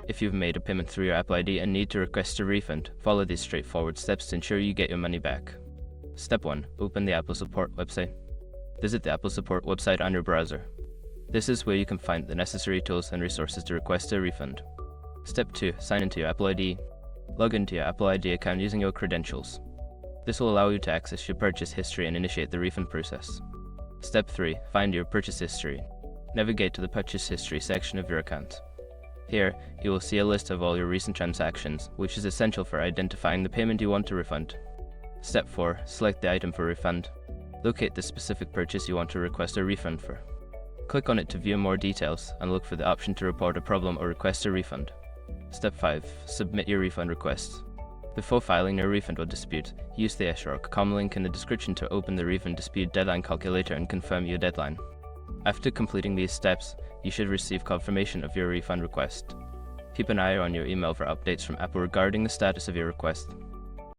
If you've made a payment through your Apple ID and need to request a refund, follow these straightforward steps to ensure you get your money back. Step 1. Open the Apple Support website. Visit the Apple Support website on your browser. This is where you can find the necessary tools and resources to request a refund. Step 2. Sign into your Apple ID. Log into your Apple ID account using your credentials. This will allow you to access your purchase history and initiate the refund process. Step 3. Find your purchase history. Navigate to the purchase history section of your account. Here, you will see a list of all your recent transactions, which is essential for identifying the payment you want to refund. Step 4. Select the item for refund. Locate the specific purchase you want to request a refund for. Click on it to view more details and look for the option to report a problem or request a refund. Step 5. Submit your refund request. Before filing your refund or dispute, use the issue.com link in the description to open the refund dispute deadline calculator and confirm your deadline. After completing these steps, you should receive confirmation of your refund request. Keep an eye on your email for updates from Apple regarding the status of your request.